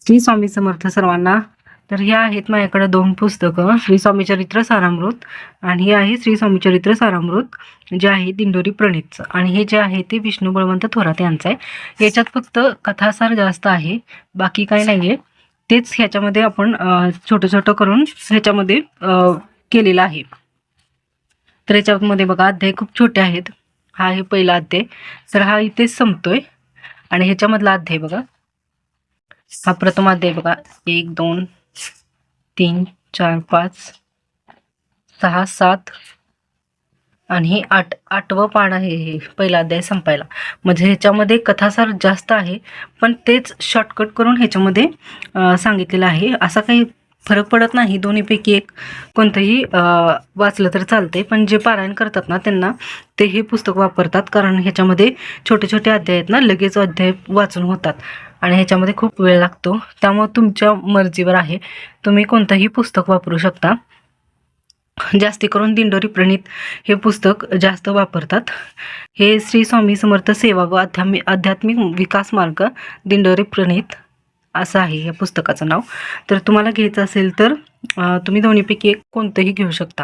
श्री स्वामी समर्थ सर्वांना. तर ह्या आहेत माझ्याकडे 2 पुस्तकं, श्री स्वामी चरित्र सारामृत आणि हे आहे श्री स्वामी चरित्र सारामृत जे आहे दिंडोरी प्रणीतचं, आणि हे जे आहे ते विष्णू बळवंत थोरात यांचं आहे. याच्यात फक्त कथासार जास्त आहे, बाकी काही नाही आहे. तेच ह्याच्यामध्ये आपण छोटं छोटं करून ह्याच्यामध्ये केलेलं आहे. तर याच्यामध्ये बघा अध्याय खूप छोटे आहेत. हा आहे पहिला अध्याय, तर हा इथेच संपतोय. आणि ह्याच्यामधला अध्याय बघा, हा प्रथम अध्याय बघा, 1 2 3 4 5 6 7 आणि हे 8वं पान आहे. हे पहिला अध्याय संपायला, म्हणजे ह्याच्यामध्ये कथासार जास्त आहे, पण तेच शॉर्टकट करून ह्याच्यामध्ये सांगितलेलं आहे. असा काही फरक पडत नाही, दोन्हीपैकी एक कोणतंही वाचलं तर चालते. पण जे पारायण करतात ना त्यांना ते हे पुस्तक वापरतात, कारण ह्याच्यामध्ये छोटे छोटे अध्याय आहेत ना, लगेच अध्याय वाचून होतात आणि ह्याच्यामध्ये खूप वेळ लागतो. त्यामुळे तुमच्या मर्जीवर आहे, तुम्ही कोणतंही पुस्तक वापरू शकता. जास्ती करून दिंडोरी प्रणीत हे पुस्तक जास्त वापरतात. हे श्री स्वामी समर्थ सेवा व आध्यात्मिक विकास मार्ग दिंडोरी प्रणीत असं आहे या पुस्तकाचं नाव. तर तुम्हाला घ्यायचं असेल तर तुम्ही दोन्हीपैकी एक कोणतंही घेऊ शकता.